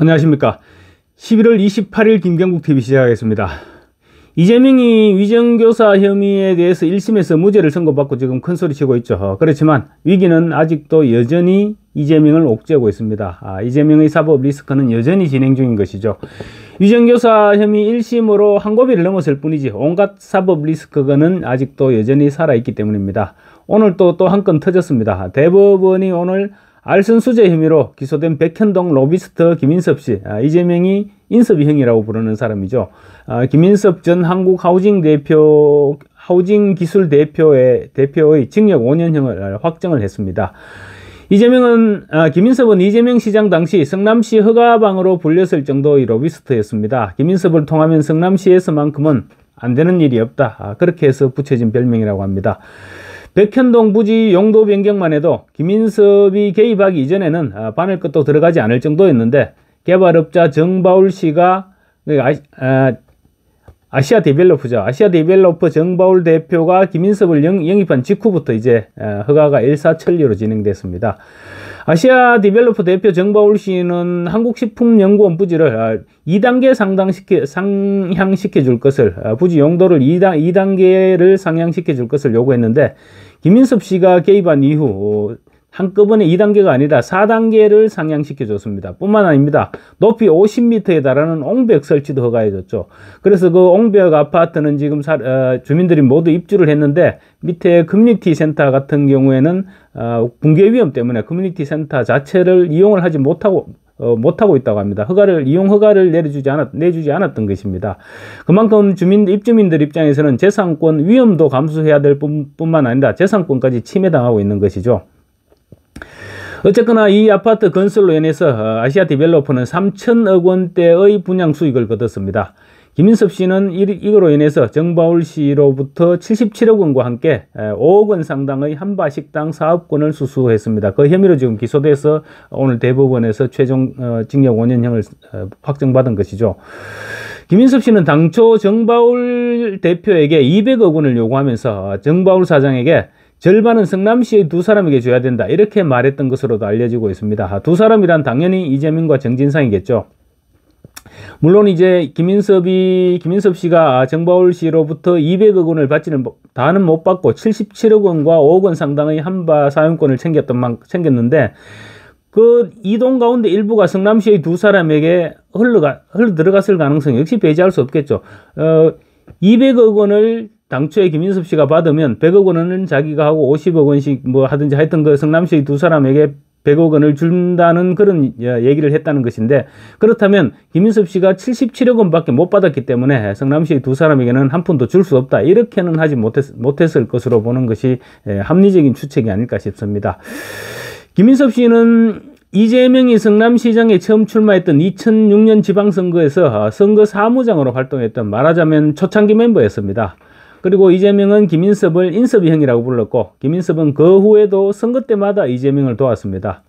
안녕하십니까. 11월 28일 김경국TV 시작하겠습니다. 이재명이 위정교사 혐의에 대해서 1심에서 무죄를 선고받고 지금 큰소리치고 있죠. 그렇지만 위기는 아직도 여전히 이재명을 옥죄고 있습니다. 이재명의 사법 리스크는 여전히 진행 중인 것이죠. 위정교사 혐의 1심으로 한 고비를 넘었을 뿐이지 온갖 사법 리스크는 아직도 여전히 살아있기 때문입니다. 오늘 또 한 건 터졌습니다. 대법원이 오늘 알선수재 혐의로 기소된 백현동 로비스트 김인섭 씨, 이재명이 인섭이형이라고 부르는 사람이죠. 김인섭 전 한국하우징기술대표의 징역 5년형을 확정을 했습니다. 김인섭은 이재명 시장 당시 성남시 허가방으로 불렸을 정도의 로비스트였습니다. 김인섭을 통하면 성남시에서만큼은 안 되는 일이 없다. 그렇게 해서 붙여진 별명이라고 합니다. 백현동 부지 용도 변경만 해도 김인섭이 개입하기 이전에는 바늘 끝도 들어가지 않을 정도였는데 개발업자 정바울 씨가 아시아 디벨로퍼 정바울 대표가 김인섭을 영입한 직후부터 이제 허가가 일사천리로 진행됐습니다. 아시아 디벨로퍼 대표 정바울 씨는 한국식품연구원 부지를 2단계 상향시켜 줄 것을, 부지 용도를 2단계를 상향시켜 줄 것을 요구했는데 김인섭 씨가 개입한 이후 한꺼번에 2단계가 아니라 4단계를 상향시켜 줬습니다. 뿐만 아닙니다. 높이 50m에 달하는 옹벽 설치도 허가해줬죠. 그래서 그 옹벽 아파트는 지금 주민들이 모두 입주를 했는데 밑에 커뮤니티 센터 같은 경우에는 붕괴 위험 때문에 커뮤니티 센터 자체를 이용을 하지 못하고 있다고 합니다. 이용 허가를 내주지 않았던 것입니다. 그만큼 입주민들 입장에서는 재산권 위험도 감수해야 될 뿐만 아니라 재산권까지 침해당하고 있는 것이죠. 어쨌거나 이 아파트 건설로 인해서 아시아 디벨로퍼는 3천억 원대의 분양 수익을 거뒀습니다. 김인섭 씨는 이거로 인해서 정바울 씨로부터 77억 원과 함께 5억 원 상당의 한바식당 사업권을 수수했습니다. 그 혐의로 지금 기소돼서 오늘 대법원에서 최종 징역 5년형을 확정받은 것이죠. 김인섭 씨는 당초 정바울 대표에게 200억 원을 요구하면서 정바울 사장에게 절반은 성남시의 두 사람에게 줘야 된다, 이렇게 말했던 것으로도 알려지고 있습니다. 두 사람이란 당연히 이재명과 정진상이겠죠. 물론 이제 김인섭 씨가 정바울 씨로부터 200억 원을 다는 못 받고 77억 원과 5억 원 상당의 한바 사용권을 챙겼는데 그 이동 가운데 일부가 성남시의 두 사람에게 흘러 들어갔을 가능성 역시 배제할 수 없겠죠. 200억 원을 당초에 김인섭 씨가 받으면 100억 원은 자기가 하고 50억 원씩 뭐 하든지 하여튼 그 성남시의 두 사람에게 100억 원을 준다는 그런 얘기를 했다는 것인데, 그렇다면 김인섭 씨가 77억 원밖에 못 받았기 때문에 성남시의 두 사람에게는 한 푼도 줄 수 없다, 이렇게는 하지 못했을 것으로 보는 것이 합리적인 추측이 아닐까 싶습니다. 김인섭 씨는 이재명이 성남시장에 처음 출마했던 2006년 지방선거에서 선거 사무장으로 활동했던, 말하자면 초창기 멤버였습니다. 그리고 이재명은 김인섭을 인섭이형이라고 불렀고 김인섭은 그 후에도 선거 때마다 이재명을 도왔습니다.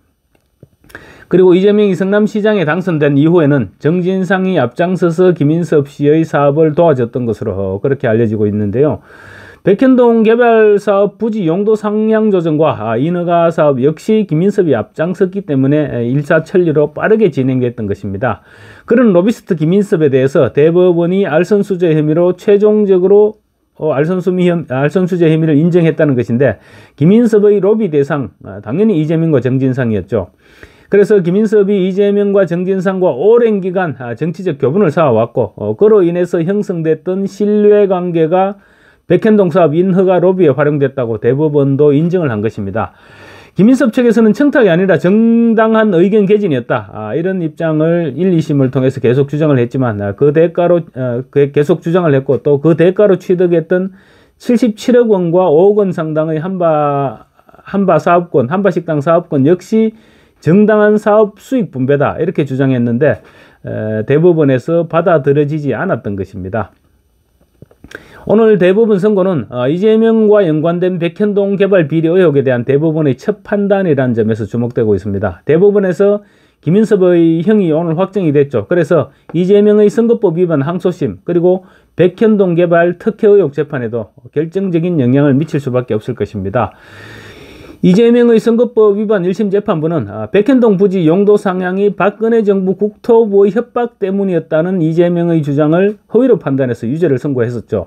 그리고 이재명이 성남시장에 당선된 이후에는 정진상이 앞장서서 김인섭 씨의 사업을 도와줬던 것으로 그렇게 알려지고 있는데요. 백현동 개발사업 부지 용도 상향 조정과 인허가 사업 역시 김인섭이 앞장섰기 때문에 일사천리로 빠르게 진행됐던 것입니다. 그런 로비스트 김인섭에 대해서 대법원이 알선수재 혐의로 최종적으로 알선수재 혐의를 인정했다는 것인데, 김인섭의 로비 대상 당연히 이재명과 정진상이었죠. 그래서 김인섭이 이재명과 정진상과 오랜 기간 정치적 교분을 쌓아왔고 그로 인해서 형성됐던 신뢰관계가 백현동 사업 인허가 로비에 활용됐다고 대법원도 인정을 한 것입니다. 김인섭 측에서는 청탁이 아니라 정당한 의견 개진이었다, 이런 입장을 1, 2심을 통해서 계속 주장을 했지만 그 대가로 계속 주장을 했고 또 그 대가로 취득했던 77억 원과 5억 원 상당의 한바식당 사업권 역시 정당한 사업 수익 분배다, 이렇게 주장했는데 대법원에서 받아들여지지 않았던 것입니다. 오늘 대법원 선고는 이재명과 연관된 백현동 개발 비리 의혹에 대한 대법원의 첫 판단이라는 점에서 주목되고 있습니다. 대법원에서 김인섭의 형이 오늘 확정이 됐죠. 그래서 이재명의 선거법 위반 항소심 그리고 백현동 개발 특혜 의혹 재판에도 결정적인 영향을 미칠 수밖에 없을 것입니다. 이재명의 선거법 위반 1심 재판부는 백현동 부지 용도 상향이 박근혜 정부 국토부의 협박 때문이었다는 이재명의 주장을 허위로 판단해서 유죄를 선고했었죠.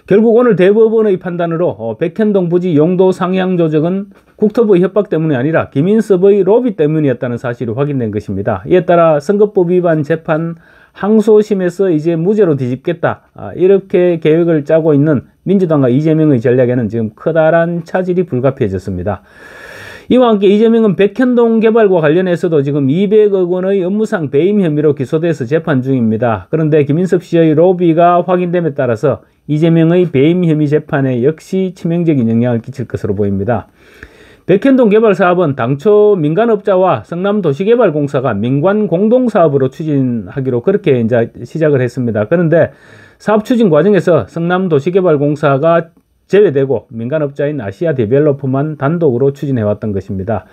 결국 오늘 대법원의 판단으로 백현동 부지 용도 상향 조정은 국토부의 협박 때문이 아니라 김인섭의 로비 때문이었다는 사실이 확인된 것입니다. 이에 따라 선거법 위반 재판 항소심에서 이제 무죄로 뒤집겠다, 이렇게 계획을 짜고 있는 민주당과 이재명의 전략에는 지금 커다란 차질이 불가피해졌습니다. 이와 함께 이재명은 백현동 개발과 관련해서도 지금 200억 원의 업무상 배임 혐의로 기소돼서 재판 중입니다. 그런데 김인섭 씨의 로비가 확인됨에 따라서 이재명의 배임 혐의 재판에 역시 치명적인 영향을 끼칠 것으로 보입니다. 백현동 개발 사업은 당초 민간업자와 성남도시개발공사가 민관 공동사업으로 추진하기로 그렇게 이제 시작을 했습니다. 그런데 사업 추진 과정에서 성남도시개발공사가 제외되고 민간업자인 아시아데벨로퍼만 단독으로 추진해왔던 것입니다.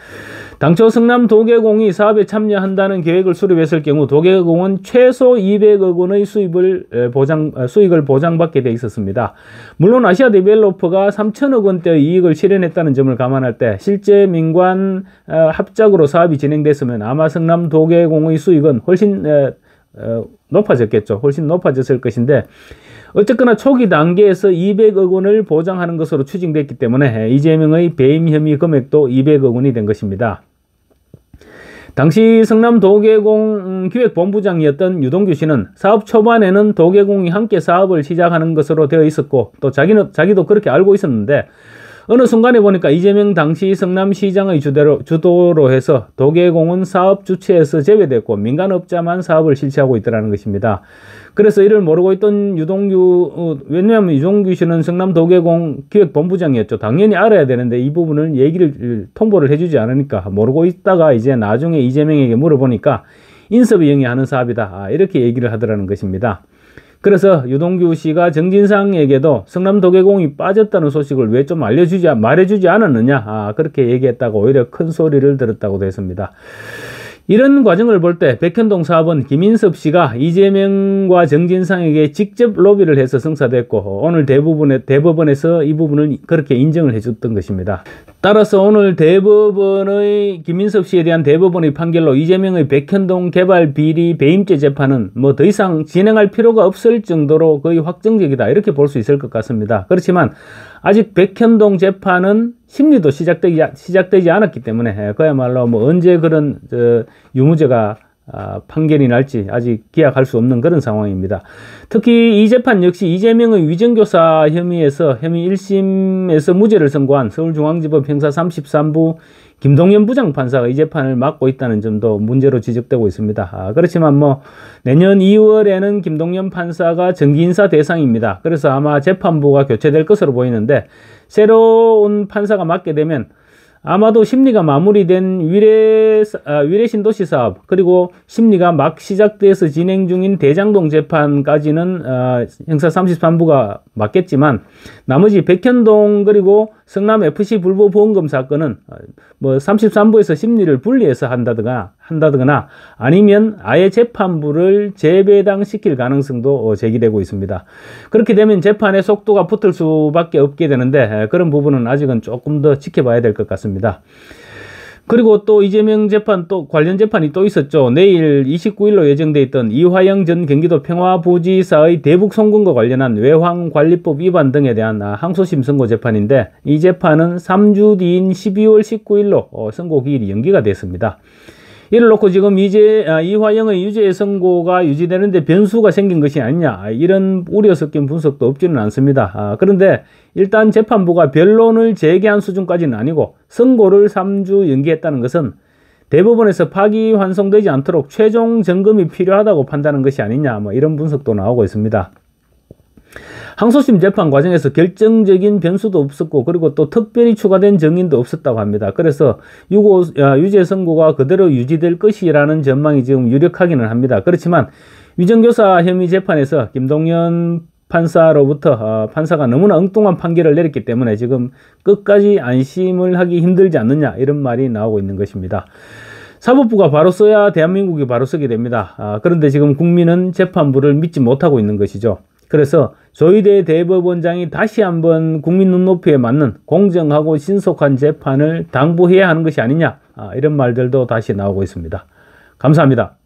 당초 성남도계공이 사업에 참여한다는 계획을 수립했을 경우 도계공은 최소 200억 원의 수익을 보장받게 돼 있었습니다. 물론 아시아데벨로퍼가 3천억 원대의 이익을 실현했다는 점을 감안할 때 실제 민관 합작으로 사업이 진행됐으면 아마 성남도계공의 수익은 훨씬 높아졌겠죠. 훨씬 높아졌을 것인데 어쨌거나 초기 단계에서 200억 원을 보장하는 것으로 추진됐기 때문에 이재명의 배임 혐의 금액도 200억 원이 된 것입니다. 당시 성남도계공 기획본부장이었던 유동규 씨는 사업 초반에는 도계공이 함께 사업을 시작하는 것으로 되어 있었고 또 자기도 그렇게 알고 있었는데 어느 순간에 보니까 이재명 당시 성남시장의 주도로 해서 도계공은 사업 주체에서 제외됐고 민간업자만 사업을 실시하고 있더라는 것입니다. 그래서 이를 모르고 있던 왜냐하면 유동규 씨는 성남도계공 기획본부장이었죠. 당연히 알아야 되는데 이 부분을 통보를 해주지 않으니까 모르고 있다가 이제 나중에 이재명에게 물어보니까 인섭이 영위하는 사업이다, 이렇게 얘기를 하더라는 것입니다. 그래서 유동규 씨가 정진상에게도 성남도계공이 빠졌다는 소식을 왜 좀 말해주지 않았느냐, 그렇게 얘기했다고 오히려 큰 소리를 들었다고 했습니다. 이런 과정을 볼 때 백현동 사업은 김인섭 씨가 이재명과 정진상에게 직접 로비를 해서 성사됐고 오늘 대법원에서 이 부분을 그렇게 인정을 해줬던 것입니다. 따라서 오늘 대법원의 김인섭 씨에 대한 대법원의 판결로 이재명의 백현동 개발 비리 배임죄 재판은 뭐 더 이상 진행할 필요가 없을 정도로 거의 확정적이다, 이렇게 볼 수 있을 것 같습니다. 그렇지만 아직 백현동 재판은 심리도 시작되지 않았기 때문에 그야말로 뭐 언제 그런 유무죄가 판결이 날지 아직 기약할 수 없는 그런 상황입니다. 특히 이 재판 역시 이재명의 위정교사 혐의 1심에서 무죄를 선고한 서울중앙지법 형사 33부 김동연 부장판사가 이 재판을 맡고 있다는 점도 문제로 지적되고 있습니다. 그렇지만 뭐 내년 2월에는 김동연 판사가 정기인사 대상입니다. 그래서 아마 재판부가 교체될 것으로 보이는데 새로운 판사가 맡게 되면 아마도 심리가 마무리된 위례 신도시 사업, 그리고 심리가 막 시작돼서 진행 중인 대장동 재판까지는 형사 33부가 맡겠지만 나머지 백현동 그리고 성남 FC 불법 보험금 사건은 뭐 33부에서 심리를 분리해서 한다거나 아니면 아예 재판부를 재배당시킬 가능성도 제기되고 있습니다. 그렇게 되면 재판의 속도가 붙을 수밖에 없게 되는데 그런 부분은 아직은 조금 더 지켜봐야 될 것 같습니다. 그리고 또 이재명 재판 관련 재판이 또 있었죠. 내일 29일로 예정돼 있던 이화영 전 경기도 평화부지사의 대북 송금과 관련한 외환관리법 위반 등에 대한 항소심 선고 재판인데 이 재판은 3주 뒤인 12월 19일로 선고 기일이 연기가 됐습니다. 이를 놓고 지금 이화영의 유죄 선고가 유지되는데 변수가 생긴 것이 아니냐, 이런 우려 섞인 분석도 없지는 않습니다. 그런데 일단 재판부가 변론을 제기한 수준까지는 아니고 선고를 3주 연기했다는 것은 대법원에서 파기환송되지 않도록 최종 점검이 필요하다고 판단한 것이 아니냐, 뭐 이런 분석도 나오고 있습니다. 항소심 재판 과정에서 결정적인 변수도 없었고 그리고 또 특별히 추가된 증인도 없었다고 합니다. 그래서 유죄 선고가 그대로 유지될 것이라는 전망이 지금 유력하기는 합니다. 그렇지만 위정교사 혐의 재판에서 김동연 판사로부터 판사가 너무나 엉뚱한 판결을 내렸기 때문에 지금 끝까지 안심을 하기 힘들지 않느냐, 이런 말이 나오고 있는 것입니다. 사법부가 바로 서야 대한민국이 바로 서게 됩니다. 그런데 지금 국민은 재판부를 믿지 못하고 있는 것이죠. 그래서 조희대 대법원장이 다시 한번 국민 눈높이에 맞는 공정하고 신속한 재판을 당부해야 하는 것이 아니냐, 이런 말들도 다시 나오고 있습니다. 감사합니다.